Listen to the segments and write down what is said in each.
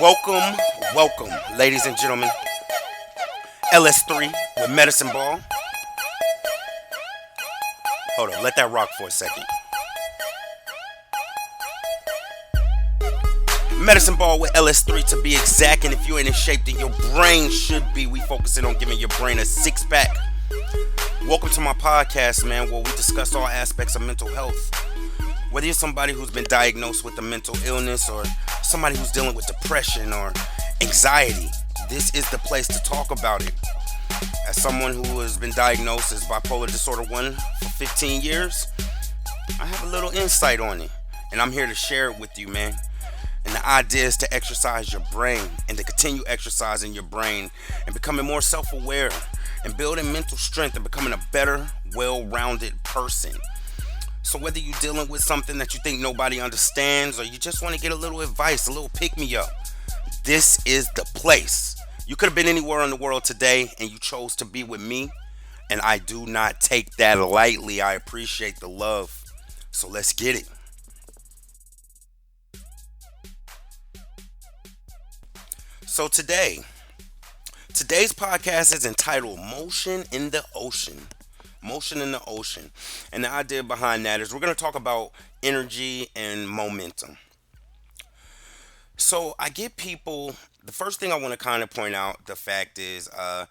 Welcome, welcome, ladies and gentlemen. LS3 with Medicine Ball. Hold on, let that rock for a second. Medicine Ball with LS3 to be exact, and if you ain't in shape, then your brain should be. We focusing on giving your brain a six pack. Welcome to my podcast, man, where we discuss all aspects of mental health. Whether you're somebody who's been diagnosed with a mental illness or somebody who's dealing with depression or anxiety, this is the place to talk about it. As someone who has been diagnosed as bipolar disorder 1 for 15 years, I have a little insight on it, and I'm here to share it with you, man. And the idea is to exercise your brain and to continue exercising your brain and becoming more self aware and building mental strength and becoming a better, well rounded person. So, whether you're dealing with something that you think nobody understands or you just want to get a little advice, a little pick me up, this is the place. You could have been anywhere in the world today and you chose to be with me, and I do not take that lightly. I appreciate the love. So, let's get it. So, today's podcast is entitled Motion in the Ocean. Motion in the ocean. And the idea behind that is we're going to talk about energy and momentum. So I get people, the first thing I want to kind of point out the fact is I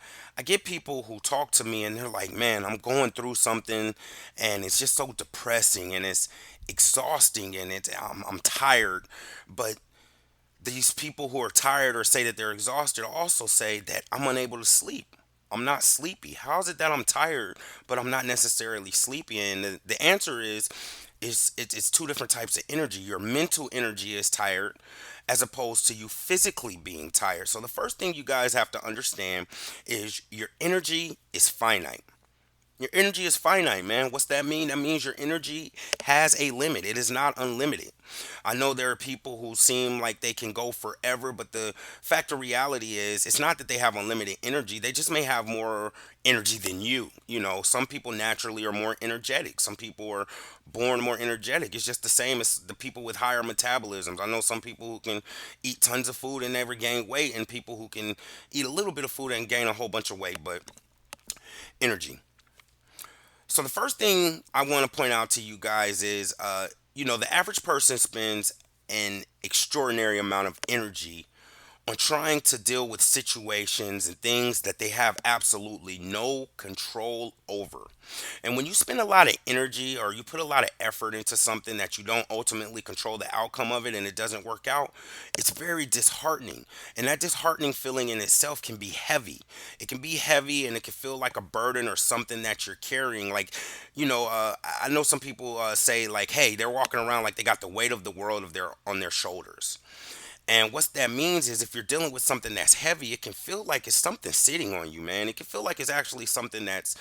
get people who talk to me and they're like, man, I'm going through something and it's just so depressing and it's exhausting and I'm tired. But these people who are tired or say that they're exhausted also say that I'm unable to sleep. I'm not sleepy. How is it that I'm tired, but I'm not necessarily sleepy? And the answer is it's two different types of energy. Your mental energy is tired as opposed to you physically being tired. So the first thing you guys have to understand is your energy is finite. Your energy is finite, man. What's that mean? That means your energy has a limit. It is not unlimited. I know there are people who seem like they can go forever, but the fact of reality is it's not that they have unlimited energy. They just may have more energy than you. You know, some people naturally are more energetic. Some people are born more energetic. It's just the same as the people with higher metabolisms. I know some people who can eat tons of food and never gain weight, and people who can eat a little bit of food and gain a whole bunch of weight, but energy. So the first thing I want to point out to you guys is, the average person spends an extraordinary amount of energy on trying to deal with situations and things that they have absolutely no control over. And when you spend a lot of energy or you put a lot of effort into something that you don't ultimately control the outcome of it and it doesn't work out, it's very disheartening. And that disheartening feeling in itself can be heavy. It can be heavy and it can feel like a burden or something that you're carrying. Like, I know some people say like, hey, they're walking around like they got the weight of the world of their on their shoulders. And what that means is if you're dealing with something that's heavy, it can feel like it's something sitting on you, man. It can feel like it's actually something that's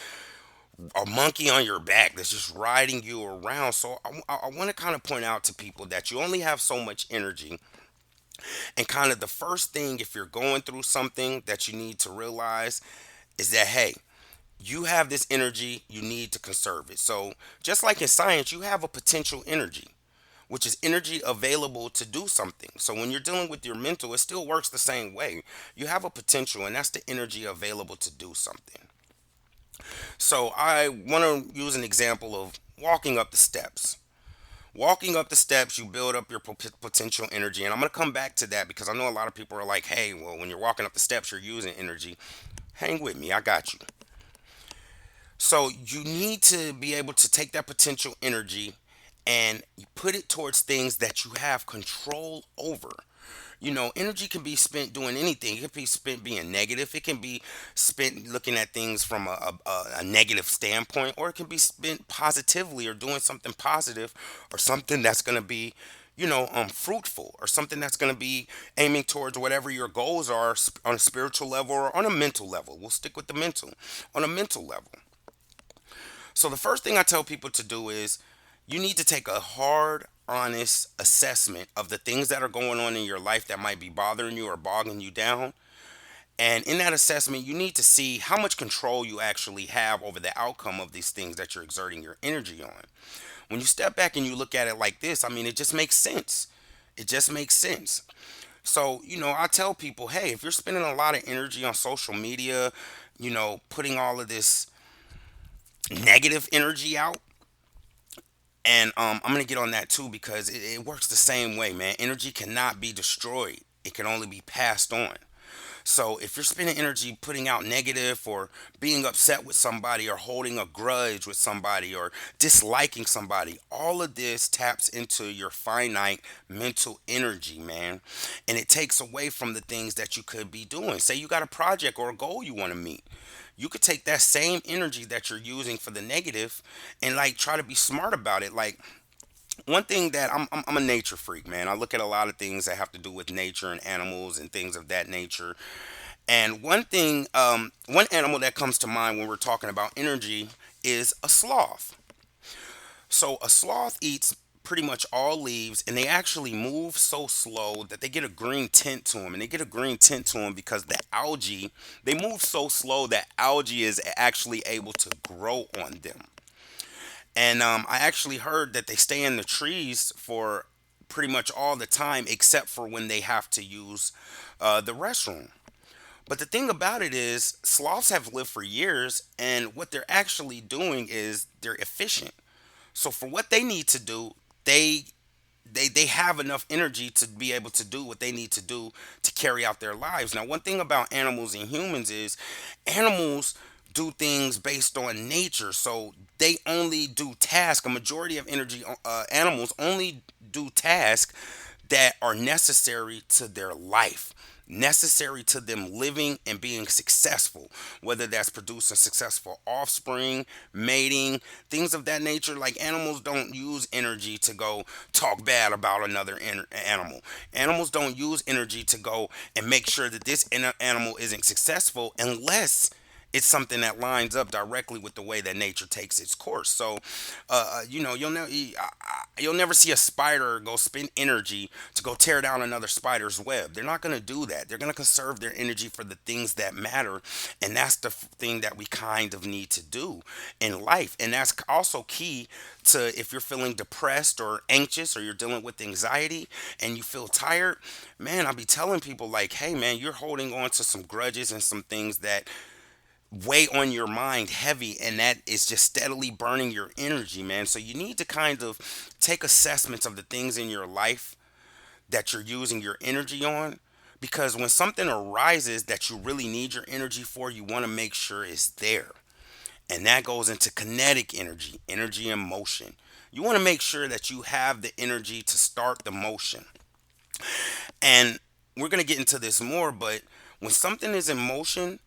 a monkey on your back that's just riding you around. So I want to kind of point out to people that you only have so much energy. And kind of the first thing, if you're going through something that you need to realize is that, hey, you have this energy, you need to conserve it. So just like in science, you have a potential energy, which is energy available to do something. So when you're dealing with your mental, it still works the same way. You have a potential, and that's the energy available to do something. So I want to use an example of walking up the steps. Walking up the steps, you build up your potential energy. And I'm going to come back to that because I know a lot of people are like, hey, well, when you're walking up the steps, you're using energy. Hang with me, I got you. So you need to be able to take that potential energy and you put it towards things that you have control over. Energy can be spent doing anything. It can be spent being negative. It can be spent looking at things from a negative standpoint, or it can be spent positively or doing something positive or something that's going to be, fruitful or something that's going to be aiming towards whatever your goals are on a spiritual level or on a mental level. We'll stick with the mental, on a mental level. So the first thing I tell people to do is you need to take a hard, honest assessment of the things that are going on in your life that might be bothering you or bogging you down. And in that assessment, you need to see how much control you actually have over the outcome of these things that you're exerting your energy on. When you step back and you look at it like this, I mean, it just makes sense. It just makes sense. So, I tell people, hey, if you're spending a lot of energy on social media, putting all of this negative energy out, and I'm gonna get on that too because it works the same way, man. Energy cannot be destroyed; it can only be passed on. So if you're spending energy putting out negative or being upset with somebody or holding a grudge with somebody or disliking somebody, all of this taps into your finite mental energy, man. And it takes away from the things that you could be doing. Say you got a project or a goal you want to meet. You could take that same energy that you're using for the negative and like try to be smart about it. Like one thing that I'm a nature freak, man. I look at a lot of things that have to do with nature and animals and things of that nature. And one animal that comes to mind when we're talking about energy is a sloth. So a sloth eats pretty much all leaves, and they actually move so slow that they get a green tint to them. And they get a green tint to them because the algae, they move so slow that algae is actually able to grow on them. And I actually heard that they stay in the trees for pretty much all the time, except for when they have to use the restroom. But the thing about it is, sloths have lived for years, and what they're actually doing is they're efficient. So for what they need to do, they they have enough energy to be able to do what they need to do to carry out their lives. Now, one thing about animals and humans is animals do things based on nature. So they only do tasks. A majority of energy animals only do tasks that are necessary to their life, necessary to them living and being successful, whether that's producing successful offspring, mating, things of that nature. Like animals don't use energy to go talk bad about another animal. Animals don't use energy to go and make sure that this animal isn't successful unless it's something that lines up directly with the way that nature takes its course. So, you'll never see a spider go spend energy to go tear down another spider's web. They're not going to do that. They're going to conserve their energy for the things that matter, and that's the thing that we kind of need to do in life. And that's also key to if you're feeling depressed or anxious or you're dealing with anxiety and you feel tired, man, I'll be telling people like, hey, man, you're holding on to some grudges and some things that weigh on your mind heavy, and that is just steadily burning your energy, man. So you need to kind of take assessments of the things in your life that you're using your energy on, because when something arises that you really need your energy for, you want to make sure it's there. And that goes into kinetic energy, energy in motion. You want to make sure that you have the energy to start the motion. And we're going to get into this more, but when something is in motion,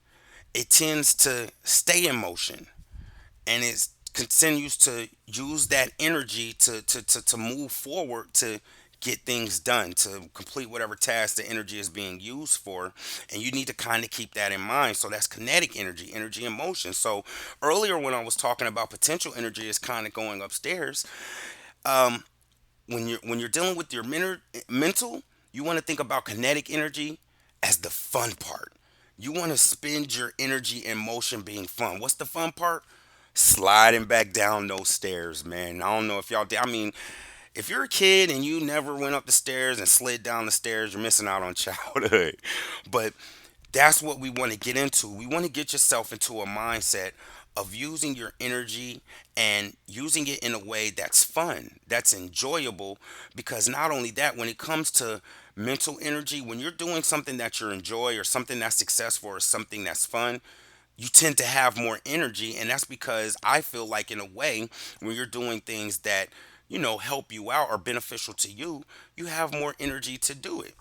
it tends to stay in motion, and it continues to use that energy to move forward, to get things done, to complete whatever task the energy is being used for. And you need to kind of keep that in mind. So that's kinetic energy, energy in motion. So earlier when I was talking about potential energy is kind of going upstairs, um, when you're dealing with your mental, you want to think about kinetic energy as the fun part. You want to spend your energy in motion being fun. What's the fun part? Sliding back down those stairs, man. I don't know if y'all did. I mean, if you're a kid and you never went up the stairs and slid down the stairs, you're missing out on childhood. But that's what we want to get into. We want to get yourself into a mindset of using your energy and using it in a way that's fun, that's enjoyable. Because not only that, when it comes to mental energy, when you're doing something that you enjoy or something that's successful or something that's fun, you tend to have more energy. And that's because I feel like, in a way, when you're doing things that, help you out or beneficial to you, you have more energy to do it.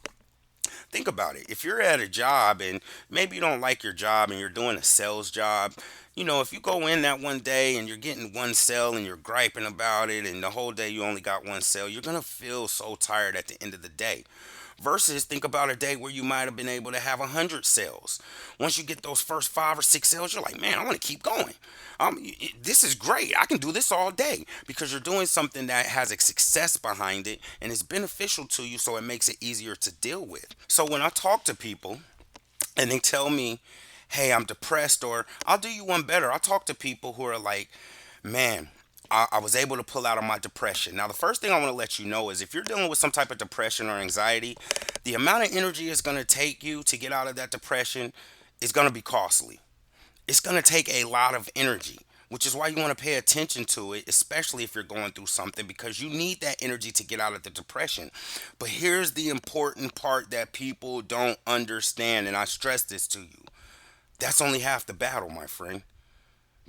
Think about it. If you're at a job and maybe you don't like your job and you're doing a sales job, if you go in that one day and you're getting one sale and you're griping about it and the whole day you only got one sale, you're going to feel so tired at the end of the day. Versus think about a day where you might have been able to have 100 sales. Once you get those first 5 or 6 sales, you're like, man, I want to keep going. This is great. I can do this all day because you're doing something that has a success behind it and is beneficial to you, so it makes it easier to deal with. So when I talk to people and they tell me, hey, I'm depressed, or I'll do you one better. I talk to people who are like, man, I was able to pull out of my depression. Now, the first thing I want to let you know is if you're dealing with some type of depression or anxiety, the amount of energy it's going to take you to get out of that depression is going to be costly. It's going to take a lot of energy, which is why you want to pay attention to it, especially if you're going through something, because you need that energy to get out of the depression. But here's the important part that people don't understand, and I stress this to you. That's only half the battle, my friend.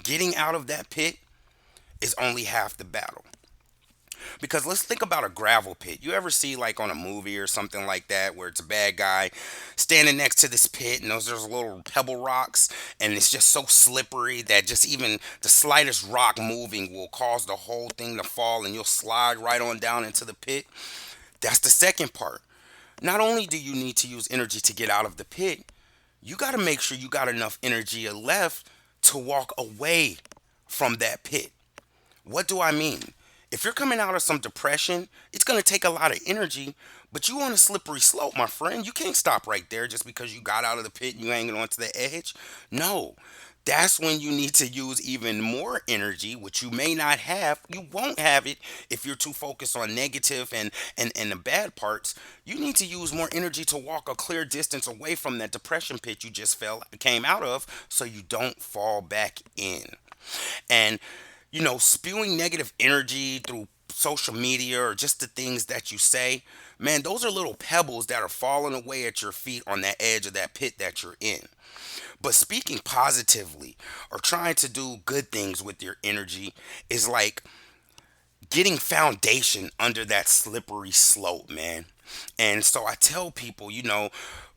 Getting out of that pit is only half the battle. Because let's think about a gravel pit. You ever see like on a movie or something like that where it's a bad guy standing next to this pit and there's little pebble rocks and it's just so slippery that just even the slightest rock moving will cause the whole thing to fall and you'll slide right on down into the pit? That's the second part. Not only do you need to use energy to get out of the pit, you got to make sure you got enough energy left to walk away from that pit. What do I mean? If you're coming out of some depression, it's going to take a lot of energy, but you on a slippery slope, my friend. You can't stop right there just because you got out of the pit and you hanging onto the edge. No, that's when you need to use even more energy, which you may not have. You won't have it if you're too focused on negative and the bad parts. You need to use more energy to walk a clear distance away from that depression pit you just came out of so you don't fall back in. And spewing negative energy through social media or just the things that you say, man, those are little pebbles that are falling away at your feet on that edge of that pit that you're in. But speaking positively or trying to do good things with your energy is like getting foundation under that slippery slope, man. And so I tell people,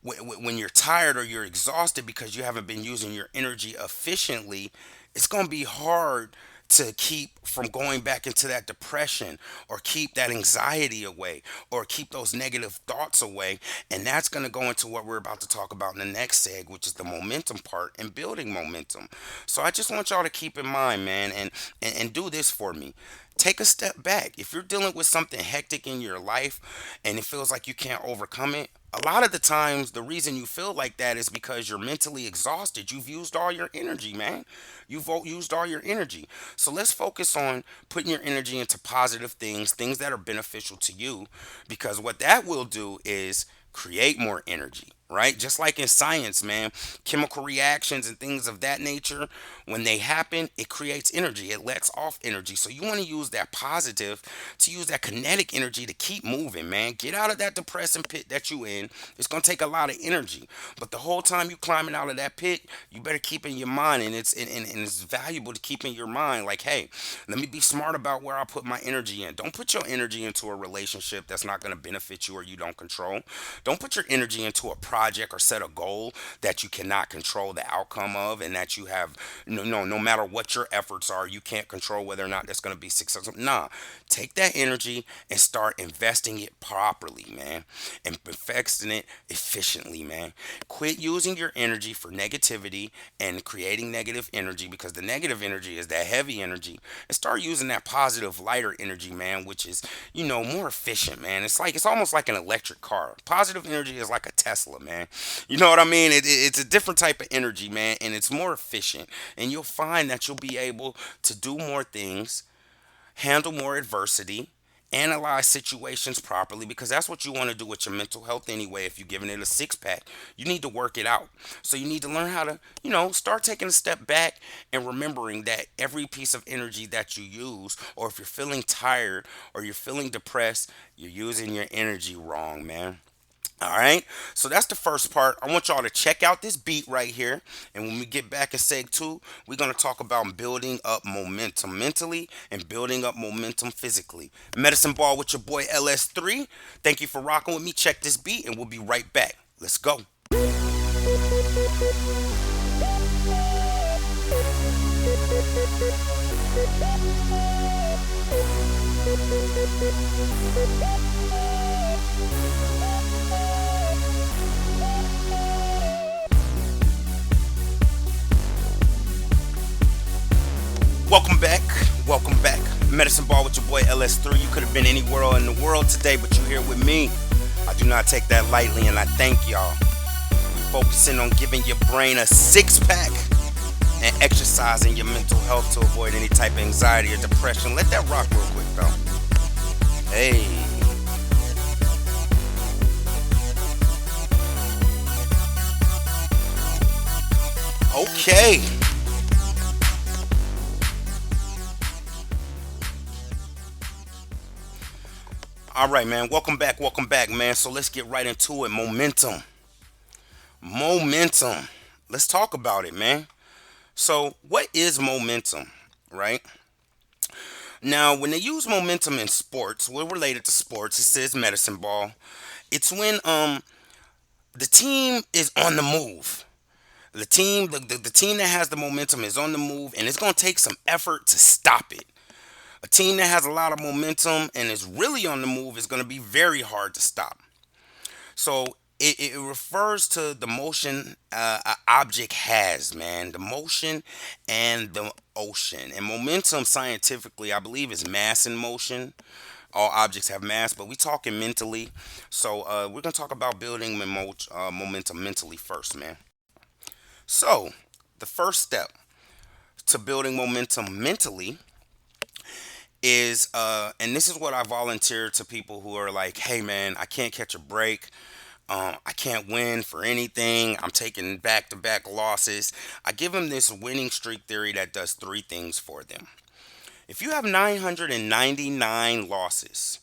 when you're tired or you're exhausted because you haven't been using your energy efficiently, it's going to be hard to keep from going back into that depression or keep that anxiety away or keep those negative thoughts away. And that's going to go into what we're about to talk about in the next seg, which is the momentum part and building momentum. So I just want y'all to keep in mind, man, and do this for me. Take a step back. If you're dealing with something hectic in your life and it feels like you can't overcome it, a lot of the times the reason you feel like that is because you're mentally exhausted. You've used all your energy, man. Used all your energy. So let's focus on putting your energy into positive things, things that are beneficial to you, because what that will do is create more energy, right? Just like in science, man, chemical reactions and things of that nature, when they happen, it creates energy. It lets off energy. So you want to use that positive, to use that kinetic energy to keep moving, man. Get out of that depressing pit that you in. It's going to take a lot of energy. But the whole time you climbing out of that pit, you better keep in your mind, and it's valuable to keep in your mind, like, hey, let me be smart about where I put my energy in. Don't put your energy into a relationship that's not going to benefit you or you don't control. Don't put your energy into a project or set a goal that you cannot control the outcome of, and that you have no matter what your efforts are, you can't control whether or not that's going to be successful. Nah, take that energy and start investing it properly, man, and investing it efficiently, man. Quit using your energy for negativity and creating negative energy, because the negative energy is that heavy energy, and start using that positive, lighter energy, man, which is more efficient, man. It's almost like an electric car. Positive energy is like a Tesla, man. You know what I mean? It's a different type of energy, man, and it's more efficient. And you'll find that you'll be able to do more things, handle more adversity, analyze situations properly, because that's what you want to do with your mental health anyway. If you're giving it a six pack, you need to work it out. So you need to learn how to, start taking a step back and remembering that every piece of energy that you use, or if you're feeling tired or you're feeling depressed, you're using your energy wrong, man. All right, so that's the first part. I want y'all to check out this beat right here. And when we get back in seg 2, we're going to talk about building up momentum mentally and building up momentum physically. Medicine Ball with your boy LS3. Thank you for rocking with me. Check this beat and we'll be right back. Let's go. Welcome back. Welcome back. Medicine Ball with your boy LS3. You could have been anywhere in the world today, but you're here with me. I do not take that lightly, and I thank y'all. Focusing on giving your brain a six pack and exercising your mental health to avoid any type of anxiety or depression. Let that rock real quick, though. Hey, okay. All right, man. Welcome back, man. So let's get right into it. Momentum. Let's talk about it, man. So, what is momentum, right? Now, when they use momentum in sports, we're related to sports. It says medicine ball. It's when the team is on the move. The team that has the momentum is on the move, and it's going to take some effort to stop it. A team that has a lot of momentum and is really on the move is going to be very hard to stop. So it refers to the motion a object has, man. The motion and the ocean. And momentum, scientifically, I believe, is mass in motion. All objects have mass, but we talking mentally. So we're gonna talk about building momentum mentally first, man. So the first step to building momentum mentally is and this is what I volunteer to people who are like, hey man, I can't catch a break. I can't win for anything. I'm taking back to back losses. I give them this winning streak theory that does three things for them. If you have 999 losses,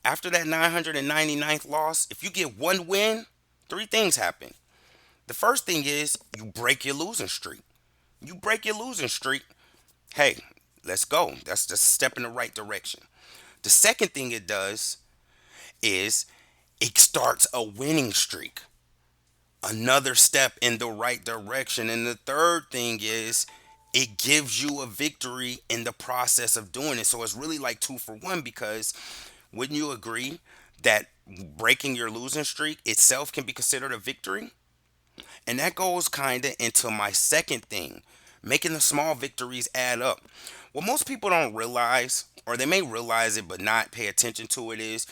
after that 999th loss, if you get one win, three things happen. The first thing is you break your losing streak. You break your losing streak, hey, let's go. That's just a step in the right direction. The second thing it does is it starts a winning streak. Another step in the right direction. And the third thing is it gives you a victory in the process of doing it. So it's really like two for one because wouldn't you agree that breaking your losing streak itself can be considered a victory? And that goes kind of into my second thing, making the small victories add up. What most people don't realize, or they may realize it but not pay attention to it, is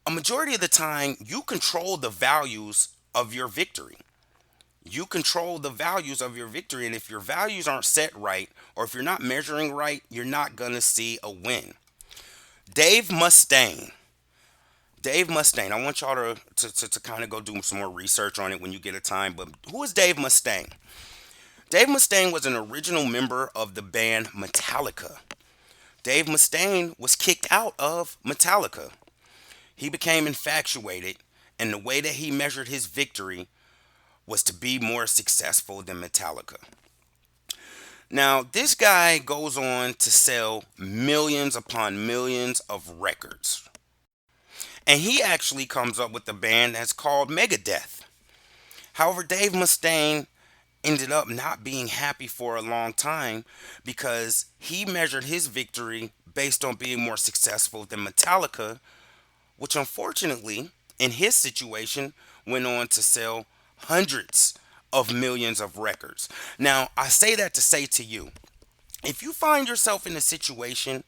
a majority of the time you control the values of your victory. You control the values of your victory. And if your values aren't set right, or if you're not measuring right, you're not going to see a win. Dave Mustaine. Dave Mustaine. I want y'all to kind of go do some more research on it when you get a time. But who is Dave Mustaine? Dave Mustaine was an original member of the band Metallica. Dave Mustaine was kicked out of Metallica. He became infatuated, and the way that he measured his victory was to be more successful than Metallica. Now, this guy goes on to sell millions upon millions of records. And he actually comes up with a band that's called Megadeth. However, Dave Mustaine ended up not being happy for a long time because he measured his victory based on being more successful than Metallica, which unfortunately, in his situation, went on to sell hundreds of millions of records. Now, I say that to say to you, if you find yourself in a situation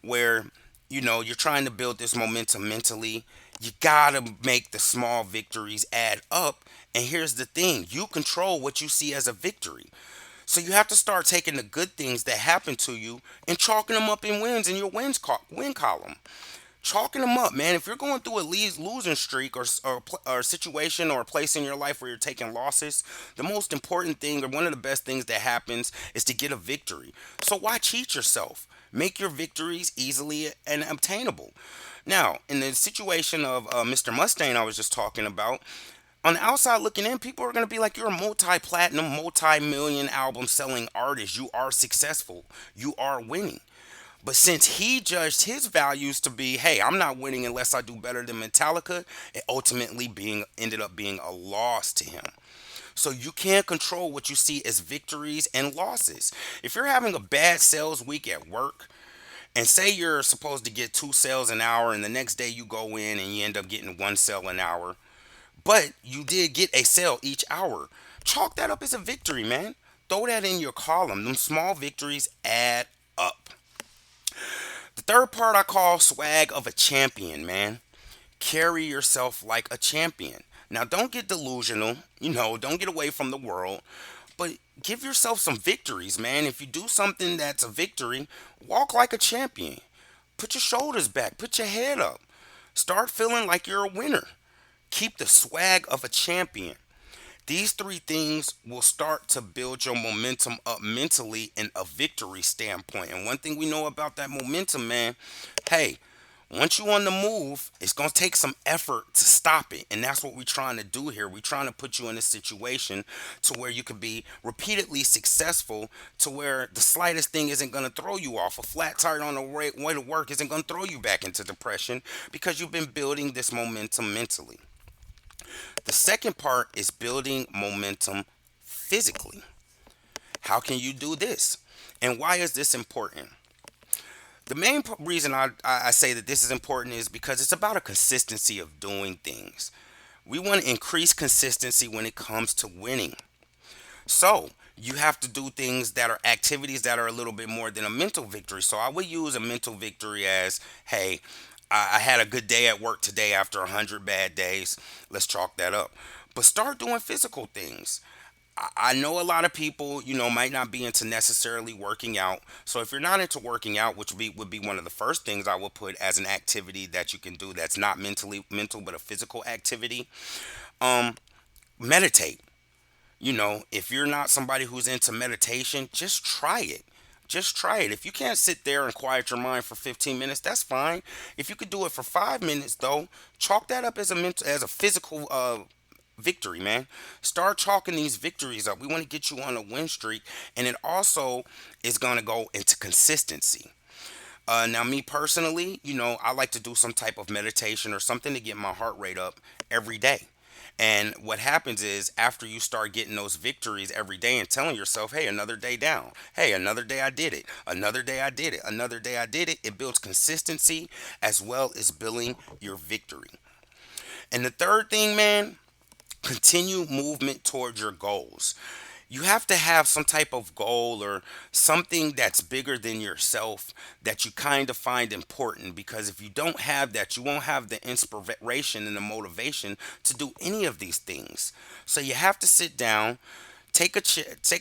where you're trying to build this momentum mentally, you gotta make the small victories add up. And here's the thing, you control what you see as a victory. So you have to start taking the good things that happen to you and chalking them up in wins in your win column. Chalking them up, man. If you're going through a losing streak or situation or a place in your life where you're taking losses, the most important thing or one of the best things that happens is to get a victory. So why cheat yourself? Make your victories easily and obtainable. Now, in the situation of Mr. Mustaine I was just talking about, on the outside looking in, people are going to be like, you're a multi-platinum, multi-million album selling artist. You are successful. You are winning. But since he judged his values to be, hey, I'm not winning unless I do better than Metallica, it ultimately ended up being a loss to him. So you can't control what you see as victories and losses. If you're having a bad sales week at work, and say you're supposed to get 2 sales an hour, and the next day you go in and you end up getting 1 sale an hour, but you did get a sale each hour, chalk that up as a victory, man. Throw that in your column. Them small victories add up. The third part I call swag of a champion, man. Carry yourself like a champion. Now, don't get delusional, don't get away from the world, But give yourself some victories, man. If you do something that's a victory, walk like a champion. Put your shoulders back, put your head up. Start feeling like you're a winner. Keep the swag of a champion. These three things will start to build your momentum up mentally in a victory standpoint. And one thing we know about that momentum, man, hey, once you on the move, it's gonna take some effort to stop it. And that's what we're trying to do here. We're trying to put you in a situation to where you could be repeatedly successful, to where the slightest thing isn't gonna throw you off. A flat tire on the way to work isn't gonna throw you back into depression because you've been building this momentum mentally. The second part is building momentum physically. How can you do this? And why is this important? The main reason I say that this is important is because it's about a consistency of doing things. We want to increase consistency when it comes to winning. So, you have to do things that are activities that are a little bit more than a mental victory. So, I would use a mental victory as, hey, I had a good day at work today after 100 bad days. Let's chalk that up. But start doing physical things. I know a lot of people, might not be into necessarily working out. So if you're not into working out, which would be one of the first things I would put as an activity that you can do that's not mentally mental but a physical activity, um, meditate. If you're not somebody who's into meditation, just try it. Just try it. If you can't sit there and quiet your mind for 15 minutes, that's fine. If you could do it for 5 minutes, though, chalk that up as a physical victory, man. Start chalking these victories up. We want to get you on a win streak, and it also is going to go into consistency. Now, me personally, I like to do some type of meditation or something to get my heart rate up every day. And what happens is after you start getting those victories every day and telling yourself, hey, another day down. Hey, another day I did it. Another day I did it. Another day I did it. It builds consistency as well as building your victory. And the third thing, man, continue movement towards your goals. You have to have some type of goal or something that's bigger than yourself that you kind of find important, because if you don't have that, you won't have the inspiration and the motivation to do any of these things. So you have to sit down, take a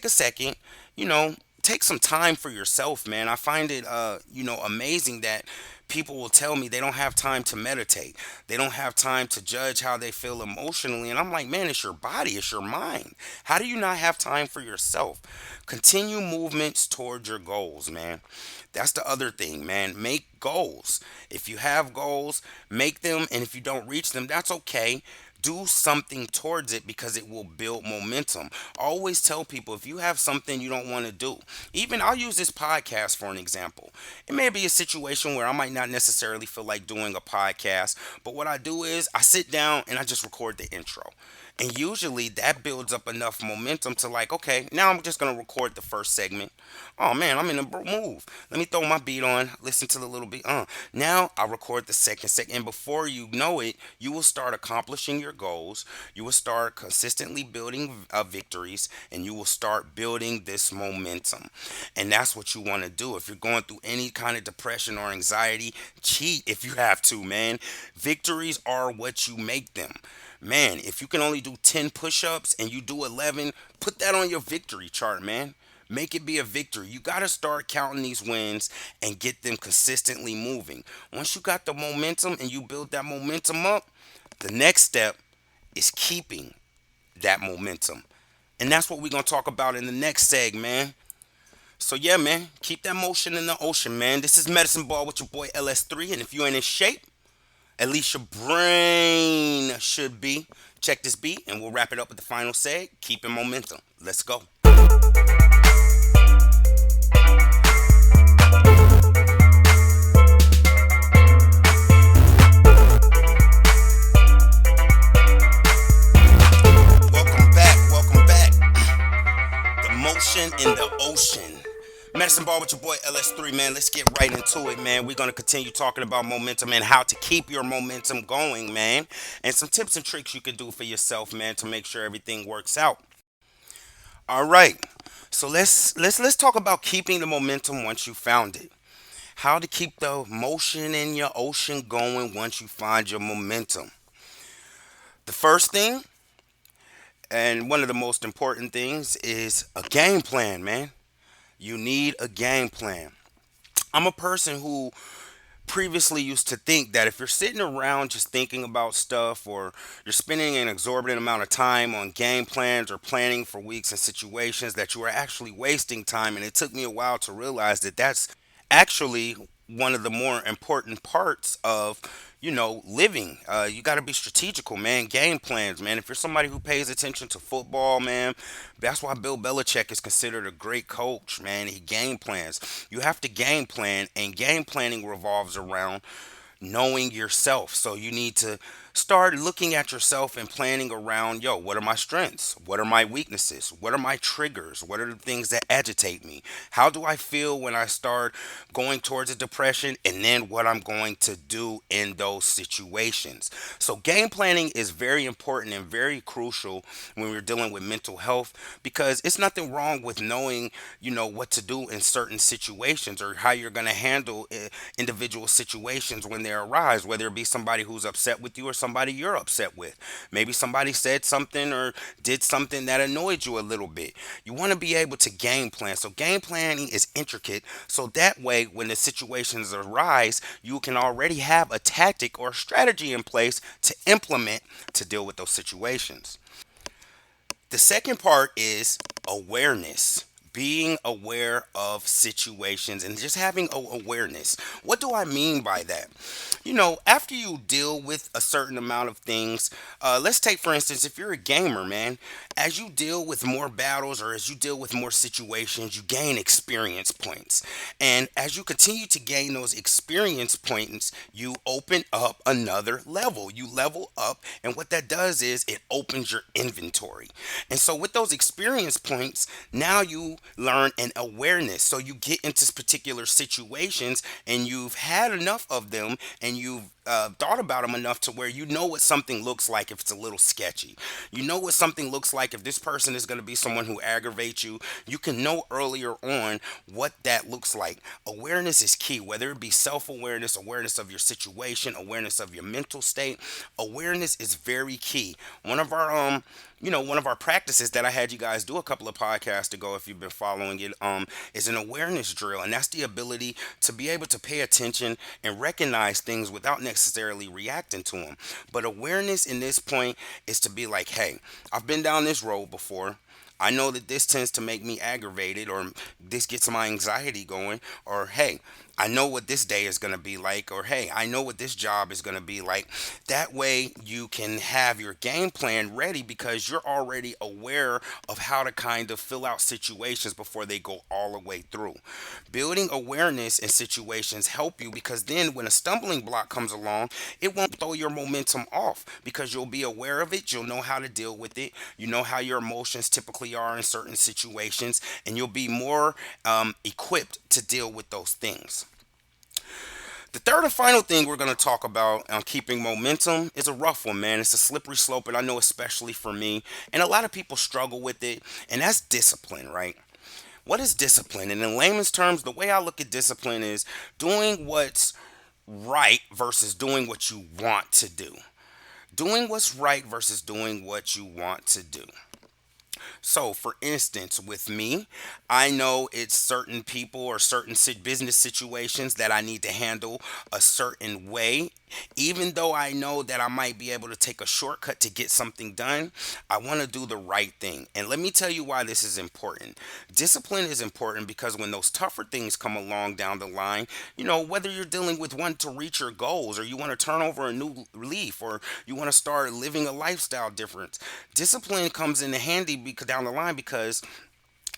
second, you know, take some time for yourself, man. I find it amazing that people will tell me they don't have time to meditate. They don't have time to judge how they feel emotionally, and I'm like, man, it's your body, it's your mind. How do you not have time for yourself? Continue movements towards your goals, man. That's the other thing, man. Make goals. If you have goals, make them, and if you don't reach them, that's okay. Do something towards it because it will build momentum. Always tell people if you have something you don't want to do, even I'll use this podcast for an example. It may be a situation where I might not necessarily feel like doing a podcast, but what I do is I sit down and I just record the intro. And usually that builds up enough momentum to, like, okay, now I'm just gonna record the first segment. Oh man, I'm in a move. Let me throw my beat on, listen to the little beat. Now I record the second segment, and before you know it, you will start accomplishing your goals. You will start consistently building victories, and you will start building this momentum. And that's what you want to do. If you're going through any kind of depression or anxiety, cheat if you have to, man. Victories are what you make them. Man, if you can only do 10 push ups and you do 11, put that on your victory chart, man. Make it be a victory. You got to start counting these wins and get them consistently moving. Once you got the momentum and you build that momentum up, the next step is keeping that momentum. And that's what we're going to talk about in the next seg, man. So, yeah, man, keep that motion in the ocean, man. This is Medicine Ball with your boy LS3. And if you ain't in shape, at least your brain should be. Check this beat, and we'll wrap it up with the final seg. Keeping momentum. Let's go. Welcome back. Welcome back. The motion in the ocean. Medicine Ball with your boy LS3, man. Let's get right into it, man. We're going to continue talking about momentum and how to keep your momentum going, man. And some tips and tricks you can do for yourself, man, to make sure everything works out. All right. So let's talk about keeping the momentum once you found it. How to keep the motion in your ocean going once you find your momentum. The first thing, And one of the most important things is a game plan, man. You need a game plan. I'm a person who previously used to think that if you're sitting around just thinking about stuff, or you're spending an exorbitant amount of time on game plans or planning for weeks and situations, that you are actually wasting time. And it took me a while to realize that that's actually one of the more important parts of living. You got to be strategical, man. Game plans, man. If you're somebody who pays attention to football, man, that's why Bill Belichick is considered a great coach, man. He game plans. You have to game plan, and game planning revolves around knowing yourself. So you need to start looking at yourself and planning around, yo, what are my strengths? What are my weaknesses? What are my triggers? What are the things that agitate me? How do I feel when I start going towards a depression? And then what I'm going to do in those situations. So game planning is very important and very crucial when we're dealing with mental health, because it's nothing wrong with knowing, what to do in certain situations, or how you're going to handle individual situations when they arise, whether it be somebody who's upset with you or somebody you're upset with. Maybe somebody said something or did something that annoyed you a little bit. You want to be able to game plan. So game planning is intricate. So that way, when the situations arise, you can already have a tactic or strategy in place to implement to deal with those situations. The second part is awareness. Being aware of situations and just having awareness. What do I mean by that? After you deal with a certain amount of things, let's take for instance, if you're a gamer, man, as you deal with more battles or as you deal with more situations, you gain experience points. And as you continue to gain those experience points, you open up another level. You level up, and what that does is it opens your inventory. And so with those experience points, now you learn an awareness. So you get into particular situations and you've had enough of them, and you've thought about them enough to where you know what something looks like if it's a little sketchy. You know what something looks like if this person is going to be someone who aggravates you. You can know earlier on what that looks like. Awareness is key, whether it be self awareness, awareness of your situation, awareness of your mental state. Awareness is very key. One of our practices that I had you guys do a couple of podcasts ago, if you've been following it, is an awareness drill, and that's the ability to be able to pay attention and recognize things without necessarily reacting to them. But awareness in this point is to be like, hey, I've been down this road before. I know that this tends to make me aggravated, or this gets my anxiety going, or hey, I know what this day is going to be like, or hey, I know what this job is going to be like. That way, you can have your game plan ready because you're already aware of how to kind of fill out situations before they go all the way through. Building awareness in situations help you, because then when a stumbling block comes along, it won't throw your momentum off because you'll be aware of it. You'll know how to deal with it. You know how your emotions typically are in certain situations, and you'll be more equipped to deal with those things. The third and final thing we're going to talk about on keeping momentum is a rough one, man. It's a slippery slope, and I know especially for me, and a lot of people struggle with it, and that's discipline, right? What is discipline? And in layman's terms, the way I look at discipline is doing what's right versus doing what you want to do. Doing what's right versus doing what you want to do. So, for instance, with me, I know it's certain people or certain business situations that I need to handle a certain way. Even though I know that I might be able to take a shortcut to get something done, I want to do the right thing. And let me tell you why this is important. Discipline is important because when those tougher things come along down the line, whether you're dealing with one to reach your goals, or you want to turn over a new leaf, or you want to start living a lifestyle difference, discipline comes in handy because down the line, because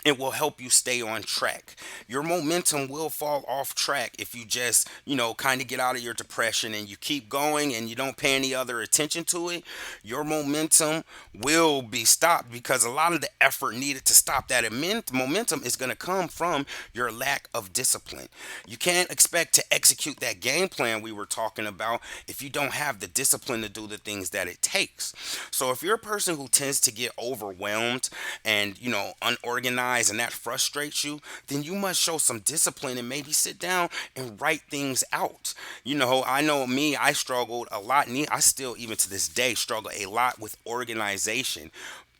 it will help you stay on track. Your momentum will fall off track if you just, kind of get out of your depression and you keep going and you don't pay any other attention to it. Your momentum will be stopped because a lot of the effort needed to stop that momentum is going to come from your lack of discipline. You can't expect to execute that game plan we were talking about if you don't have the discipline to do the things that it takes. So if you're a person who tends to get overwhelmed and, unorganized, and that frustrates you, then you must show some discipline and maybe sit down and write things out. I know me, I struggled a lot, and I still, even to this day, struggle a lot with organization.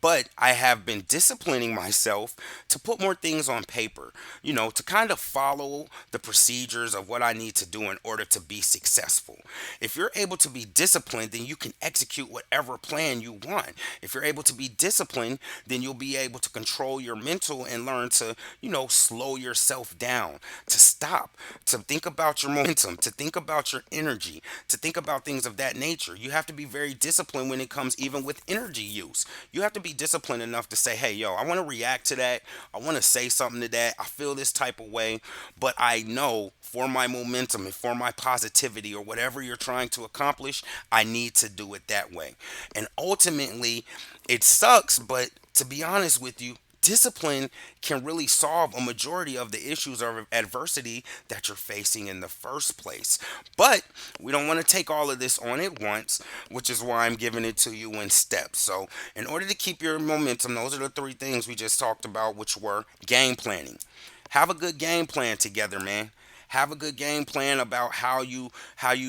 But I have been disciplining myself to put more things on paper, to kind of follow the procedures of what I need to do in order to be successful. If you're able to be disciplined, then you can execute whatever plan you want. If you're able to be disciplined, then you'll be able to control your mental and learn to, slow yourself down, to stop, to think about your momentum, to think about your energy, to think about things of that nature. You have to be very disciplined when it comes even with energy use. You have to be disciplined enough to say, hey, yo, I want to react to that. I want to say something to that. I feel this type of way, but I know for my momentum and for my positivity or whatever you're trying to accomplish, I need to do it that way. And ultimately, it sucks, but to be honest with you, discipline can really solve a majority of the issues or adversity that you're facing in the first place. But we don't want to take all of this on at once, which is why I'm giving it to you in steps. So, in order to keep your momentum, those are the three things we just talked about, which were game planning. Have a good game plan together, man. Have a good game plan about how you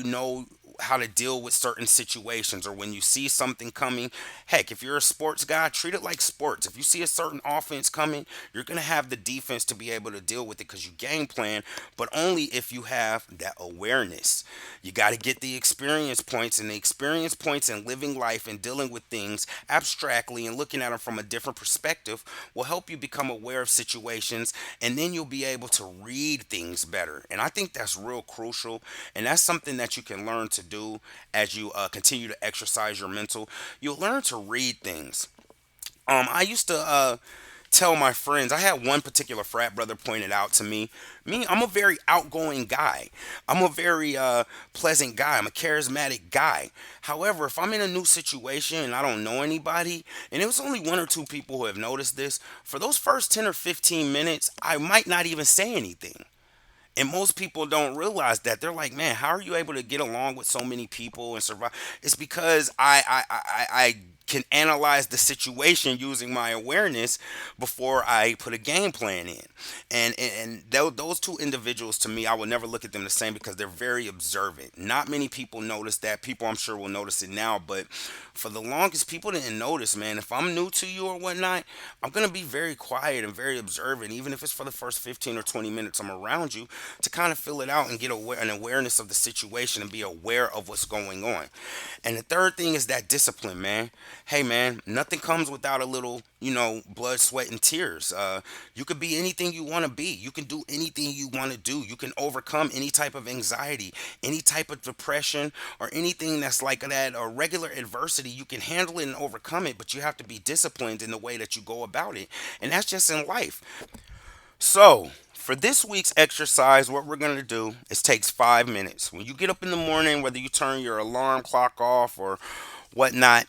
know how to deal with certain situations, or when you see something coming. Heck, if you're a sports guy, treat it like sports. If you see a certain offense coming, you're going to have the defense to be able to deal with it because you game plan, but only if you have that awareness. You got to get the experience points, and the experience points in living life and dealing with things abstractly and looking at them from a different perspective will help you become aware of situations, and then you'll be able to read things better. And I think that's real crucial, and that's something that you can learn to do as you continue to exercise your mental. You'll learn to read things. I used to tell my friends. I had one particular frat brother pointed out to me. Me, I'm a very outgoing guy. I'm a very pleasant guy. I'm a charismatic guy. However, if I'm in a new situation and I don't know anybody, and it was only one or two people who have noticed this, for those first 10 or 15 minutes, I might not even say anything. And most people don't realize that. They're like, man, how are you able to get along with so many people and survive? It's because I can analyze the situation using my awareness before I put a game plan in. And those two individuals, to me, I would never look at them the same because they're very observant. Not many people notice that. People, I'm sure, will notice it now, but for the longest, people didn't notice, man. If I'm new to you or whatnot, I'm going to be very quiet and very observant, even if it's for the first 15 or 20 minutes I'm around you, to kind of fill it out and get an awareness of the situation and be aware of what's going on. And the third thing is that discipline, man. Hey, man, nothing comes without a little, blood, sweat, and tears. You could be anything you want to be. You can do anything you want to do. You can overcome any type of anxiety, any type of depression, or anything that's like that, or regular adversity. You can handle it and overcome it, but you have to be disciplined in the way that you go about it. And that's just in life. So, for this week's exercise, what we're going to do is takes 5 minutes. When you get up in the morning, whether you turn your alarm clock off or whatnot,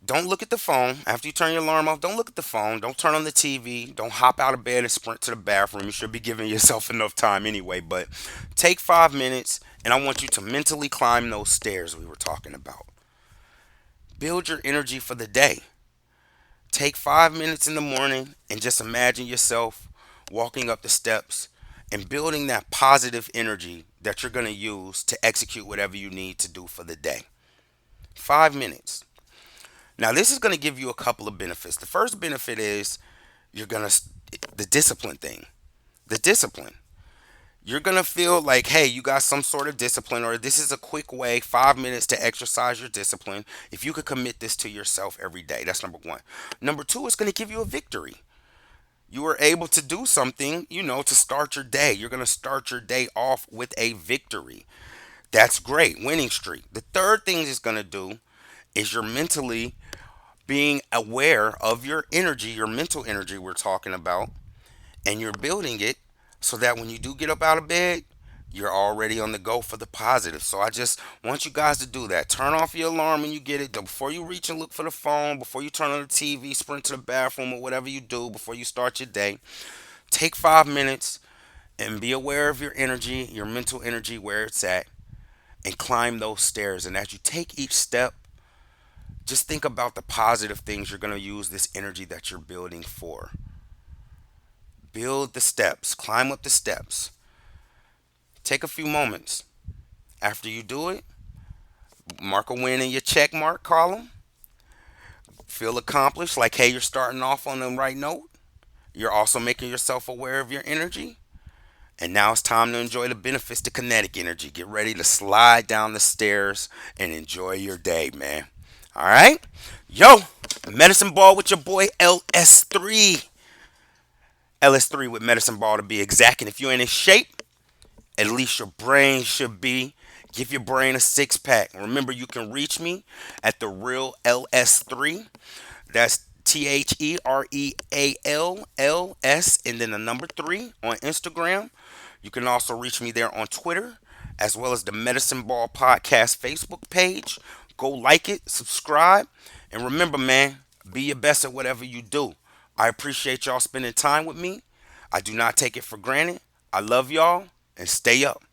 don't look at the phone. After you turn your alarm off, don't look at the phone. Don't turn on the TV. Don't hop out of bed and sprint to the bathroom. You should be giving yourself enough time anyway. But take 5 minutes, and I want you to mentally climb those stairs we were talking about. Build your energy for the day. Take 5 minutes in the morning and just imagine yourself walking up the steps and building that positive energy that you're going to use to execute whatever you need to do for the day. 5 minutes. Now, this is going to give you a couple of benefits. The first benefit is you're going to, the discipline thing. The discipline. You're going to feel like, hey, you got some sort of discipline, or this is a quick way, 5 minutes to exercise your discipline. If you could commit this to yourself every day, that's number one. Number two, it's going to give you a victory. You were able to do something, to start your day. You're going to start your day off with a victory. That's great. Winning streak. The third thing it's going to do is you're mentally being aware of your energy, your mental energy we're talking about, and you're building it so that when you do get up out of bed, you're already on the go for the positive. So I just want you guys to do that. Turn off your alarm when you get it. Before you reach and look for the phone, before you turn on the TV, sprint to the bathroom, or whatever you do before you start your day, take 5 minutes and be aware of your energy, your mental energy, where it's at, and climb those stairs. And as you take each step, just think about the positive things you're going to use this energy that you're building for. Build the steps, climb up the steps. Take a few moments. After you do it, mark a win in your check mark column. Feel accomplished, like, hey, you're starting off on the right note. You're also making yourself aware of your energy. And now it's time to enjoy the benefits to kinetic energy. Get ready to slide down the stairs and enjoy your day, man. All right? Yo, Medicine Ball with your boy LS3. LS3 with Medicine Ball to be exact. And if you're in shape, at least your brain should be. Give your brain a six pack. Remember, you can reach me at the real LS3. That's TheRealLS and then the number three on Instagram. You can also reach me there on Twitter, as well as the Medicine Ball Podcast Facebook page. Go like it, subscribe, and remember, man, be your best at whatever you do. I appreciate y'all spending time with me. I do not take it for granted. I love y'all, and stay up.